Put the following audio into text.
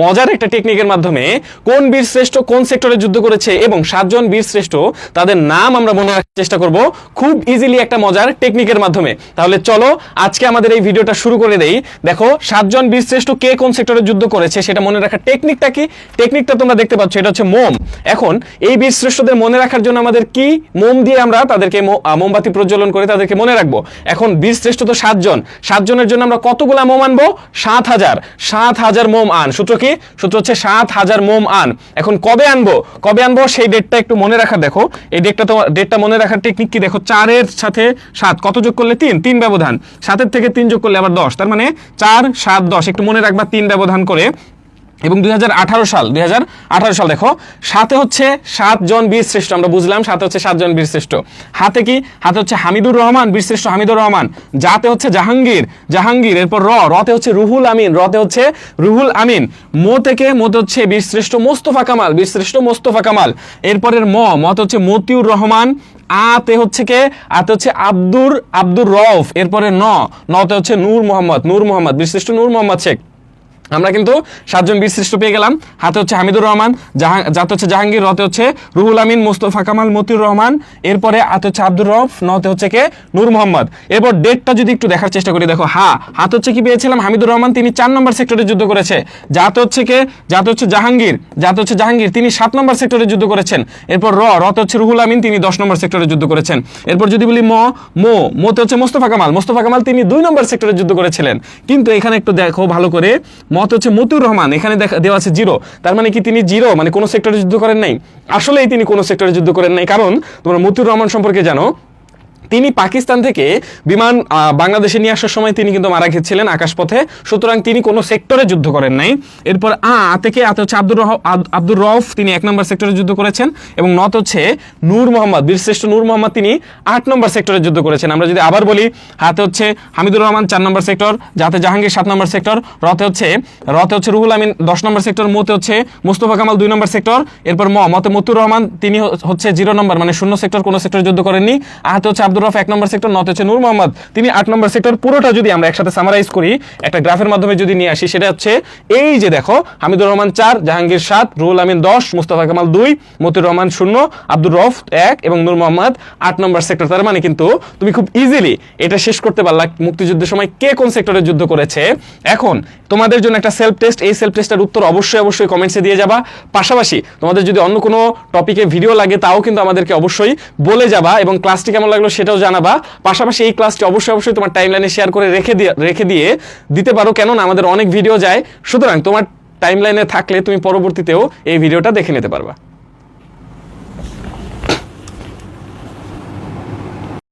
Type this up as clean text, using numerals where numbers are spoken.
মজার একটা টেকনিকের মাধ্যমে কোন বীর শ্রেষ্ঠ কোন সেক্টরে যুদ্ধ করেছে এবং 7 জন বীর শ্রেষ্ঠ তাদের নাম আমরা মনে রাখার চেষ্টা করব খুব ইজিলি একটা মজার টেকনিকের মাধ্যমে। তাহলে চলো আজকে আমাদের এই ভিডিওটা শুরু করে দেই। দেখো 7 জন বীর শ্রেষ্ঠ কে কোন সেক্টরে যুদ্ধ করেছে সেটা মনে রাখার টেকনিকটা কি, টেকনিকটা তোমরা দেখতে পাচ্ছ, এটা হচ্ছে মোম। এখন এই বীর শ্রেষ্ঠদের মনে রাখার জন্য আমাদের কি, মোম দিয়ে আমরা তাদেরকে মোমবাতি প্রজ্বলন করে তাদেরকে মনে রাখবো। এখন বীর শ্রেষ্ঠ তো 7 জন, 7 জনের জন্য আমরা কতগুলা মোম আনবো? 7,000 মোম আন। সূত্র কি? সূত্র হচ্ছে 7,000 মোম আন। এখন কবে আনবো সেই ডেটটা একটু মনে রাখার, দেখো এই ডেটটা মনে রাখার টেকনিক কি, দেখো 4 এর সাথে 7 কত যোগ করলে 3 ব্যবধান, 7 এর থেকে 3 যোগ করলে আবার 10, তার মানে 4, 7, 10 একটু মনে রাখবা 3 ব্যবধান করে। এবং 2018 সাল দেখো সাথে হচ্ছে 7 জন বীর শ্রেষ্ঠ, আমরা বুঝলাম সাথে হচ্ছে 7 জন বীর শ্রেষ্ঠ। হাতে কি? হাতে হচ্ছে হামিদুর রহমান, বীর শ্রেষ্ঠ হামিদুর রহমান। যাতে হচ্ছে জাহাঙ্গীর, এরপর রতে হচ্ছে রুহুল আমিন। মোতে হচ্ছে বীর শ্রেষ্ঠ মোস্তফা কামাল, বীর শ্রেষ্ঠ মোস্তফা কামাল। এরপরের মতে হচ্ছে মতিউর রহমান। আতে হচ্ছে কে? আতে হচ্ছে আব্দুর রউফ। এরপরে নতে হচ্ছে নূর মোহাম্মদ, বীর শ্রেষ্ঠ নূর মোহাম্মদ শেখ। আমরা কিন্তু 7 জন বীর শ্রেষ্ঠ পেয়ে গেলাম। হাতে হচ্ছে হামিদুর রহমান, যাতে হচ্ছে জাহাঙ্গীর, রতে হচ্ছে রুহুল আমিন, মোস্তফা কামাল, মতিউর রহমান। এরপরে হাতে হচ্ছে আব্দুর রউফ, নতে হচ্ছে কে? নূর মোহাম্মদ। এরপর ডেটটা যদি একটু দেখার চেষ্টা করি, দেখো হাতে হচ্ছে কি পেয়েছিলাম? হামিদুর রহমান, তিনি 4 নম্বর সেক্টরে যুদ্ধ করেছে। যাতে হচ্ছে কে? যাতে হচ্ছে জাহাঙ্গীর, তিনি 7 নম্বর সেক্টরে যুদ্ধ করেছেন। এরপর রতে হচ্ছে রুহুল আমিন, তিনি 10 নম্বর সেক্টরে যুদ্ধ করেছেন। এরপর যদি বলি মোতে হচ্ছে মোস্তফা কামাল, তিনি 2 নম্বর সেক্টরে যুদ্ধ করেছিলেন। কিন্তু এখানে একটু দেখো ভালো করে, মত হচ্ছে মতিউর রহমান, এখানে দেওয়া আছে 0, তার মানে কি তিনি 0, মানে কোনো সেক্টরে যুদ্ধ করেন নাই? আসলেই তিনি কোনো সেক্টরে যুদ্ধ করেন নাই, কারণ তোমরা মতিউর রহমান সম্পর্কে জানো তিনি পাকিস্তান থেকে বিমান বাংলাদেশে নিয়ে আসার সময় তিনি কিন্তু মারা গেছিলেন আকাশপথে, সুতরাং তিনি কোনো সেক্টরে যুদ্ধ করেন নাই। এরপর আতে হচ্ছে আব্দুর রউফ, তিনি 1 নম্বর সেক্টরে যুদ্ধ করেছেন। এবং নত হচ্ছে নূর মোহাম্মদ, বীরশ্রেষ্ঠ নূর মোহাম্মদ, তিনি 8 নম্বর সেক্টরে যুদ্ধ করেছেন। আমরা যদি আবার বলি, হাতে হচ্ছে হামিদুর রহমান 4 নম্বর সেক্টর, যাতে জাহাঙ্গীর 7 নম্বর সেক্টর, রতে হচ্ছে রুহুল আমিন 10 নম্বর সেক্টর, মোতে হচ্ছে মোস্তফা কামাল 2 নম্বর সেক্টর। এরপর মতে মতিউর রহমান, তিনি হচ্ছে 0 নম্বর, মানে 0 সেক্টর, কোনো সেক্টরে যুদ্ধ করেননি। হাতে হচ্ছে আব্দুর রউফ 1 নম্বর সেক্টর, নতে হচ্ছে নূর মোহাম্মদ, তিনি 8 নম্বর সেক্টর। পুরোটা যদি আমরা একসাথে সামারাইজ করি, একটা গ্রাফের মাধ্যমে যদি নিয়ে আসি, সেটা হচ্ছে এই যে দেখো, হামিদুর রহমান 4, জাহাঙ্গীর 7, রুহুল আমিন 10, মুস্তাফা কামাল 2, মতিউর রহমান 0, আব্দুর রউফ 1 এবং নূর মোহাম্মদ 8 নম্বর সেক্টর। তার মানে কিন্তু তুমি খুব ইজিলি এটা শেষ করতে পারলা মুক্তিযুদ্ধের সময় কে কোন সেক্টরে যুদ্ধ করেছে। এখন তোমাদের জন্য একটা সেলফ টেস্ট, এই সেলফ টেস্টের উত্তর অবশ্যই কমেন্টসে দিয়ে যাবা। পাশাপাশি তোমাদের যদি অন্য কোনো টপিকে ভিডিও লাগে তাও কিন্তু আমাদেরকে অবশ্যই বলে যাবা, এবং ক্লাসটি কেমন লাগলো সেটাও জানাবা। পাশাপাশি এই ক্লাসটি অবশ্যই তোমার টাইমলাইনে শেয়ার করে রেখে দিতে পারো, কেননা আমাদের অনেক ভিডিও যায়, সুতরাং তোমার টাইমলাইনে থাকলে তুমি পরবর্তীতেও এই ভিডিওটা দেখে নিতে পারবা।